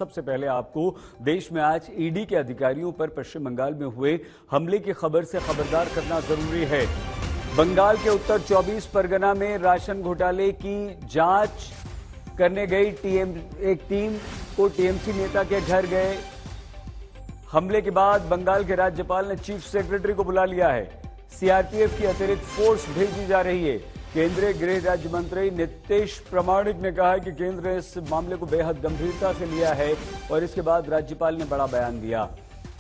सबसे पहले आपको देश में आज ईडी के अधिकारियों पर पश्चिम बंगाल में हुए हमले की खबर से खबरदार करना जरूरी है। बंगाल के उत्तर 24 परगना में राशन घोटाले की जांच करने गई एक टीम को टीएमसी नेता के घर गए। हमले के बाद बंगाल के राज्यपाल ने चीफ सेक्रेटरी को बुला लिया है। सीआरपीएफ की अतिरिक्त फोर्स भेजी जा रही है। केंद्रीय गृह राज्य मंत्री नीतीश प्रामाणिक ने कहा है कि केंद्र ने इस मामले को बेहद गंभीरता से लिया है और इसके बाद राज्यपाल ने बड़ा बयान दिया।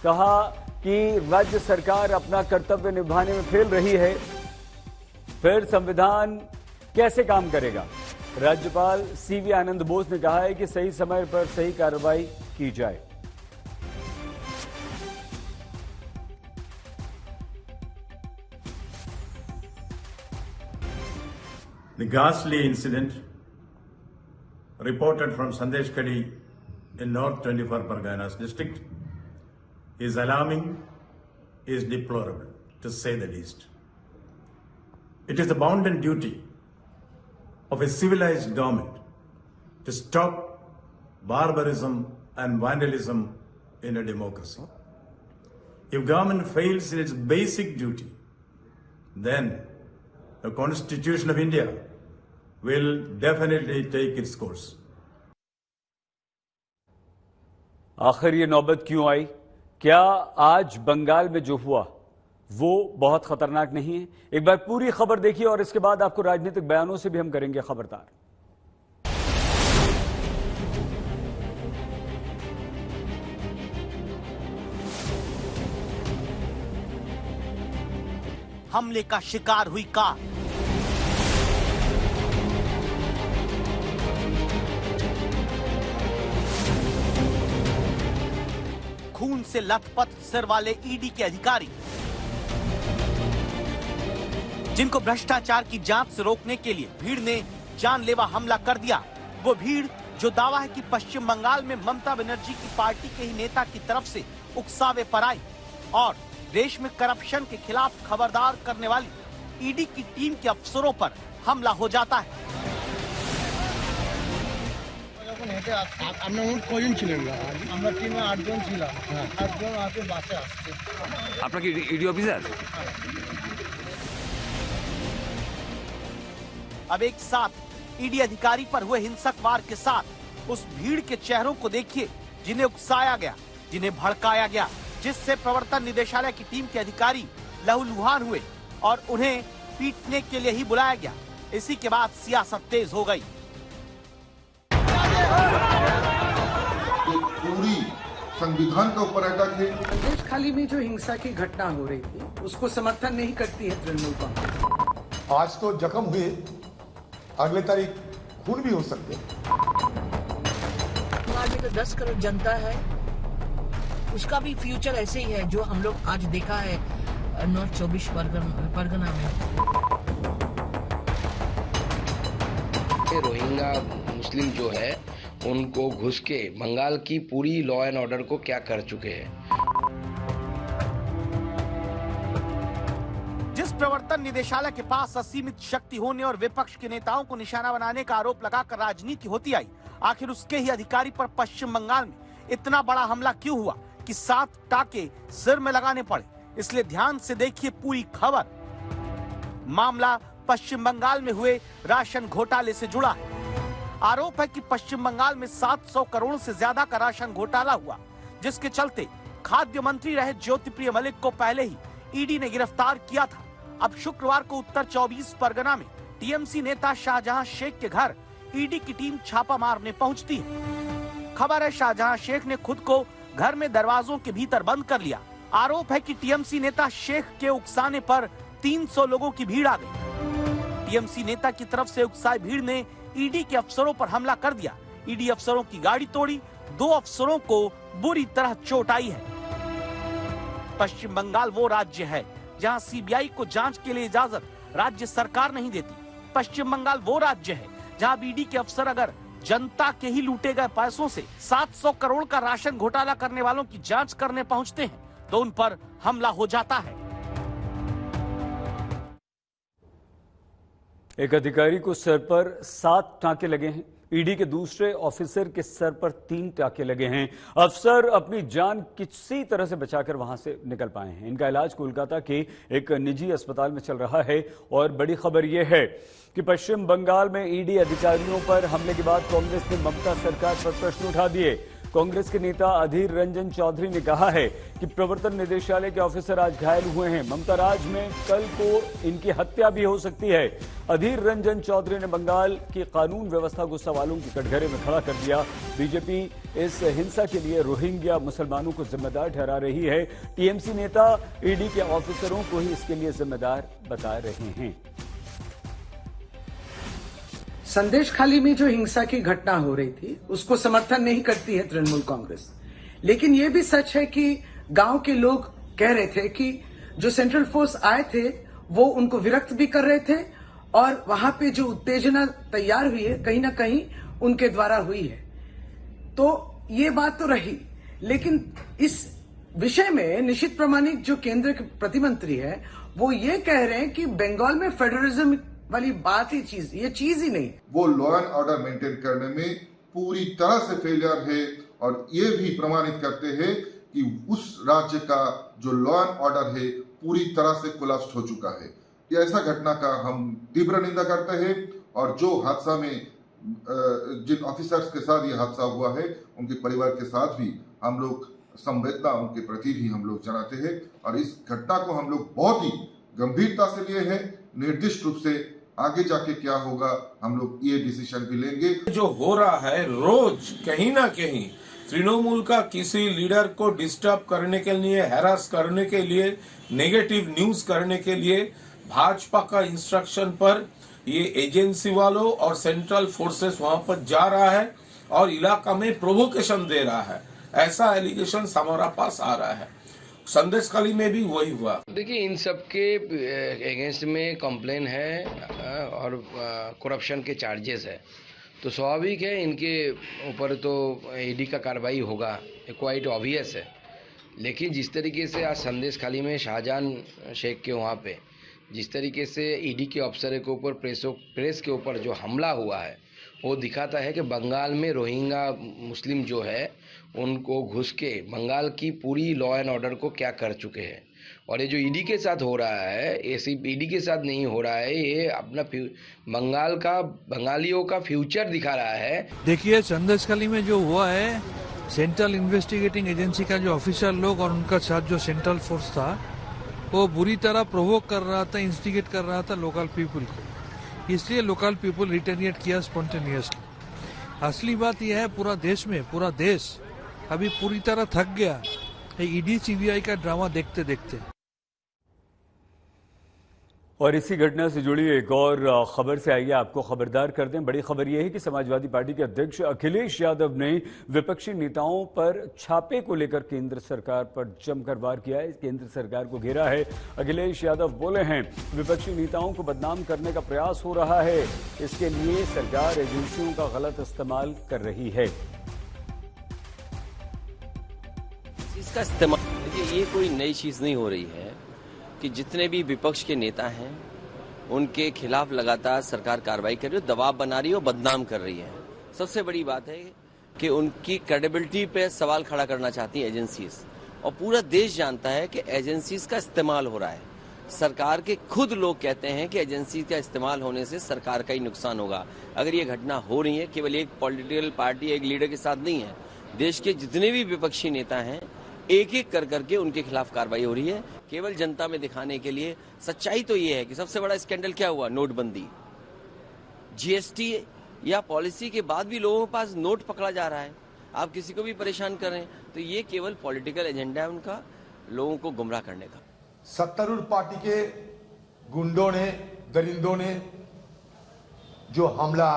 कहा कि राज्य सरकार अपना कर्तव्य निभाने में फेल रही है, फिर संविधान कैसे काम करेगा। राज्यपाल सीवी आनंद बोस ने कहा है कि सही समय पर सही कार्रवाई की जाए। The ghastly incident reported from Sandeshkhadi in North 24 Parganas district is alarming, is deplorable, to say the least. It is the bounden duty of a civilized government to stop barbarism and vandalism in a democracy. If government fails in its basic duty, then the Constitution of India will definitely take its course. आखिर ये नौबत क्यों आई? क्या आज बंगाल में जो हुआ वो बहुत खतरनाक नहीं है? एक बार पूरी खबर देखिए और इसके बाद आपको राजनीतिक बयानों से भी हम करेंगे खबरदार। हमले का शिकार हुई कार। खून से लथपथ सिर वाले ईडी के अधिकारी, जिनको भ्रष्टाचार की जांच से रोकने के लिए भीड़ ने जानलेवा हमला कर दिया। वो भीड़ जो दावा है कि पश्चिम बंगाल में ममता बनर्जी की पार्टी के ही नेता की तरफ से उकसावे पर आई और देश में करप्शन के खिलाफ खबरदार करने वाली ईडी की टीम के अफसरों पर हमला हो जाता है। अब एक साथ ईडी अधिकारी पर हुए हिंसक वार के साथ उस भीड़ के चेहरों को देखिए जिन्हें उकसाया गया, जिन्हें भड़काया गया, जिससे प्रवर्तन निदेशालय की टीम के अधिकारी लहूलुहान हुए और उन्हें पीटने के लिए ही बुलाया गया। इसी के बाद सियासत तेज हो गई। पूरी संविधान के ऊपर अटैक है। देश खाली में जो हिंसा की घटना हो रही थी उसको समर्थन नहीं करती है तृणमूल कांग्रेस। आज तो जख्म हुए, अगले तारीख खून भी हो सकते हैं। में तो 10 करोड़ जनता है, उसका भी फ्यूचर ऐसे ही है जो हम लोग आज देखा है नॉर्थ 24 परगना में। रोहिंग्या मुस्लिम जो है उनको घुस के बंगाल की पूरी लॉ एंड ऑर्डर को क्या कर चुके हैं। जिस प्रवर्तन निदेशालय के पास असीमित शक्ति होने और विपक्ष के नेताओं को निशाना बनाने का आरोप लगाकर राजनीति होती आई, आखिर उसके ही अधिकारी पर पश्चिम बंगाल में इतना बड़ा हमला क्यों हुआ कि 7 टाके सिर में लगाने पड़े? इसलिए ध्यान से देखिए पूरी खबर। मामला पश्चिम बंगाल में हुए राशन घोटाले से जुड़ा है। आरोप है कि पश्चिम बंगाल में 700 करोड़ से ज्यादा का राशन घोटाला हुआ, जिसके चलते खाद्य मंत्री रहे ज्योतिप्रिय मलिक को पहले ही ईडी ने गिरफ्तार किया था। अब शुक्रवार को उत्तर 24 परगना में टीएमसी नेता शाहजहां शेख के घर ईडी की टीम छापा मारने पहुंचती है। खबर है शाहजहां शेख ने खुद को घर में दरवाजों के भीतर बंद कर लिया। आरोप है कि टीएमसी नेता शेख के उकसाने पर 300 लोगों की भीड़ आ गई। टीएमसी नेता की तरफ से उकसाई भीड़ ने ईडी के अफसरों पर हमला कर दिया। ईडी अफसरों की गाड़ी तोड़ी, 2 अफसरों को बुरी तरह चोट आई है। पश्चिम बंगाल वो राज्य है जहां सीबीआई को जांच के लिए इजाजत राज्य सरकार नहीं देती। पश्चिम बंगाल वो राज्य है जहां ईडी के अफसर अगर जनता के ही लूटे गए पैसों से 700 करोड़ का राशन घोटाला करने वालों की जांच करने पहुंचते हैं तो उन पर हमला हो जाता है। एक अधिकारी को सर पर 7 टांके लगे हैं। ईडी के दूसरे ऑफिसर के सर पर 3 टाके लगे हैं। अफसर अपनी जान किसी तरह से बचाकर वहां से निकल पाए हैं। इनका इलाज कोलकाता के एक निजी अस्पताल में चल रहा है। और बड़ी खबर यह है कि पश्चिम बंगाल में ईडी अधिकारियों पर हमले के बाद कांग्रेस ने ममता सरकार पर प्रश्न उठा दिए। कांग्रेस के नेता अधीर रंजन चौधरी ने कहा है कि प्रवर्तन निदेशालय के ऑफिसर आज घायल हुए हैं। ममता राज में कल को इनकी हत्या भी हो सकती है। अधीर रंजन चौधरी ने बंगाल की कानून व्यवस्था को सवालों के कटघरे में खड़ा कर दिया। बीजेपी इस हिंसा के लिए रोहिंग्या मुसलमानों को जिम्मेदार ठहरा रही है। टीएमसी नेता ईडी के ऑफिसरों को ही इसके लिए जिम्मेदार बता रहे हैं। संदेश खाली में जो हिंसा की घटना हो रही थी उसको समर्थन नहीं करती है तृणमूल कांग्रेस। लेकिन यह भी सच है कि गांव के लोग कह रहे थे कि जो सेंट्रल फोर्स आए थे वो उनको विरक्त भी कर रहे थे और वहां पे जो उत्तेजना तैयार हुई है कहीं ना कहीं उनके द्वारा हुई है। तो ये बात तो रही, लेकिन इस विषय में निशित प्रामाणिक जो केंद्र के प्रतिमंत्री है वो ये कह रहे हैं कि बंगाल में फेडरलिज्म वाली बात ही ये चीज ही नहीं। वो लॉ एंड ऑर्डर मेंटेन करने में पूरी तरह से फेलियर है और ये भी प्रमाणित करते हैं कि उस राज्य का जो लॉ एंड ऑर्डर है पूरी तरह से कोलैप्स हो चुका है। ये ऐसा घटना का हम तीव्र निंदा करते हैं और जो हादसा में जिन ऑफिसर्स के साथ ये हादसा हुआ है उनके परिवार के साथ भी हम लोग संवेदना उनके प्रति भी हम लोग जनाते हैं और इस घटना को हम लोग बहुत ही गंभीरता से लिए हैं। निर्दिष्ट रूप से आगे जाके क्या होगा हम लोग ये डिसीजन भी लेंगे। जो हो रहा है रोज कहीं ना कहीं तृणमूल का किसी लीडर को डिस्टर्ब करने के लिए, हैरास करने के लिए, नेगेटिव न्यूज करने के लिए भाजपा का इंस्ट्रक्शन पर ये एजेंसी वालों और सेंट्रल फोर्सेस वहां पर जा रहा है और इलाका में प्रोवोकेशन दे रहा है। ऐसा एलिगेशन हमारा पास आ रहा है। संदेश खाली में भी वही हुआ। देखिए, इन सब के अगेंस्ट में कंप्लेन है और करप्शन के चार्जेस है, तो स्वाभाविक है इनके ऊपर तो ईडी का कार्रवाई होगा, क्वाइट ऑब्वियस है। लेकिन जिस तरीके से आज संदेश खाली में शाहजहान शेख के वहाँ पे जिस तरीके से ईडी के अफसर के ऊपर प्रेस के ऊपर जो हमला हुआ है वो दिखाता है कि बंगाल में रोहिंग्या मुस्लिम जो है उनको घुस के बंगाल की पूरी लॉ एंड ऑर्डर को क्या कर चुके हैं। और ये जो ईडी के साथ हो रहा है ये सिर्फ ईडी के साथ नहीं हो रहा है, ये अपना बंगालियों का फ्यूचर दिखा रहा है। देखिए, संदेशखाली में जो हुआ है, सेंट्रल इन्वेस्टिगेटिंग एजेंसी का जो ऑफिसर लोग और उनका साथ जो सेंट्रल फोर्स था वो बुरी तरह प्रोवोक कर रहा था, इंस्टिगेट कर रहा था लोकल पीपल को, इसलिए लोकल पीपल रिटेलिएट किया स्पॉन्टेनियसली। असली बात यह है पूरा देश अभी पूरी तरह थक गया ईडी सीबीआई का ड्रामा देखते देखते। और इसी घटना से जुड़ी एक और खबर से आइए आपको खबरदार कर दें। बड़ी खबर यह है कि समाजवादी पार्टी के अध्यक्ष अखिलेश यादव ने विपक्षी नेताओं पर छापे को लेकर केंद्र सरकार पर जमकर वार किया है, केंद्र सरकार को घेरा है। अखिलेश यादव बोले हैं विपक्षी नेताओं को बदनाम करने का प्रयास हो रहा है, इसके लिए सरकार एजेंसियों का गलत इस्तेमाल कर रही है। इसका इस्तेमाल, देखिए ये कोई नई चीज नहीं हो रही है कि जितने भी विपक्ष के नेता हैं उनके खिलाफ लगातार सरकार कार्रवाई कर रही है, दबाव बना रही है और बदनाम कर रही है। सबसे बड़ी बात है कि उनकी क्रेडिबिलिटी पे सवाल खड़ा करना चाहती है एजेंसीज, और पूरा देश जानता है कि एजेंसीज का इस्तेमाल हो रहा है। सरकार के खुद लोग कहते हैं कि एजेंसी का इस्तेमाल होने से सरकार का ही नुकसान होगा। अगर ये घटना हो रही है केवल एक पॉलिटिकल पार्टी, एक लीडर के साथ नहीं है, देश के जितने भी विपक्षी नेता हैं एक एक कर करके उनके खिलाफ कार्रवाई हो रही है, केवल जनता में दिखाने के लिए। सच्चाई तो ये है कि सबसे बड़ा स्कैंडल क्या हुआ, नोटबंदी, जीएसटी या पॉलिसी के बाद भी लोगों के पास नोट पकड़ा जा रहा है। आप किसी को भी परेशान कर रहे हैं, तो ये केवल पॉलिटिकल एजेंडा है उनका, लोगों को गुमराह करने का। सत्तारूढ़ पार्टी के गुंडों ने, दरिंदों ने जो हमला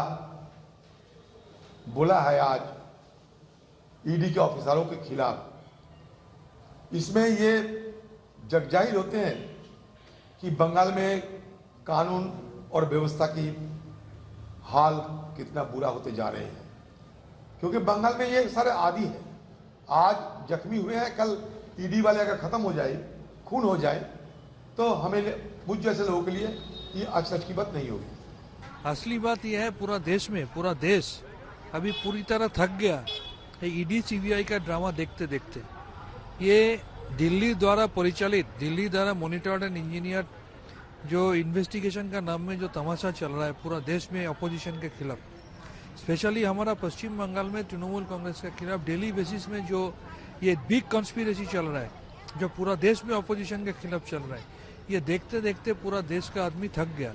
बोला है आज ईडी के ऑफिसरों के खिलाफ, इसमें ये जगजाहिर होते हैं कि बंगाल में कानून और व्यवस्था की हाल कितना बुरा होते जा रहे हैं। क्योंकि बंगाल में ये सारे आदी है, आज जख्मी हुए हैं, कल ईडी वाले अगर खत्म हो जाए, खून हो जाए, तो हमें मुझ जैसे लोगों के लिए ये अचरज की बात नहीं होगी। असली बात यह है पूरा देश अभी पूरी तरह थक गया ईडी सीबीआई का ड्रामा देखते देखते। ये दिल्ली द्वारा परिचालित, दिल्ली द्वारा मॉनिटर्ड एंड इंजीनियर जो इन्वेस्टिगेशन का नाम में जो तमाशा चल रहा है पूरा देश में अपोजिशन के खिलाफ, स्पेशली हमारा पश्चिम बंगाल में तृणमूल कांग्रेस के खिलाफ डेली बेसिस में जो ये बिग कॉन्स्पिरेसी चल रहा है, जो पूरा देश में अपोजिशन के खिलाफ चल रहा है, ये देखते देखते पूरा देश का आदमी थक गया।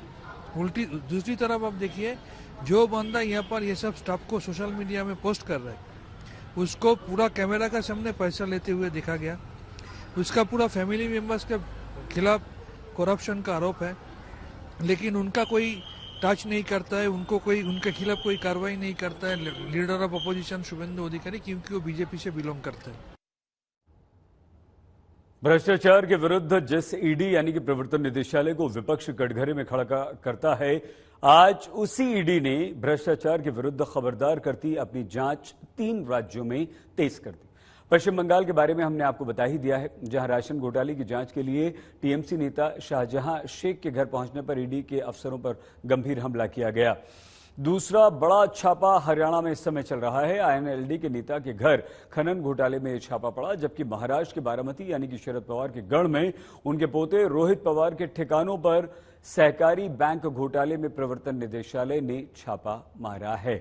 उल्टी दूसरी तरफ आप देखिए, जो बंदा यहाँ पर ये सब स्टफ को सोशल मीडिया में पोस्ट कर रहा है, उसको पूरा कैमरा का सामने पैसा लेते हुए देखा गया। उसका पूरा फैमिली मेंबर्स के खिलाफ करप्शन का आरोप है, लेकिन उनका कोई टच नहीं करता है, उनके खिलाफ कोई कार्रवाई नहीं करता है लीडर ऑफ अपोजिशन शुभेंदु अधिकारी, क्योंकि वो बीजेपी से बिलोंग करते हैं। भ्रष्टाचार के विरुद्ध जिस ईडी यानी कि प्रवर्तन निदेशालय को विपक्ष कटघरे में खड़ा करता है, आज उसी ईडी ने भ्रष्टाचार के विरुद्ध खबरदार करती अपनी जांच 3 राज्यों में तेज कर दी। पश्चिम बंगाल के बारे में हमने आपको बता ही दिया है, जहां राशन घोटाले की जांच के लिए टीएमसी नेता शाहजहां शेख के घर पहुंचने पर ईडी के अफसरों पर गंभीर हमला किया गया। दूसरा बड़ा छापा हरियाणा में इस समय चल रहा है। आईएनएलडी के नेता के घर खनन घोटाले में छापा पड़ा, जबकि महाराष्ट्र के बारामती यानी कि शरद पवार के गढ़ में उनके पोते रोहित पवार के ठिकानों पर सहकारी बैंक घोटाले में प्रवर्तन निदेशालय ने छापा मारा है।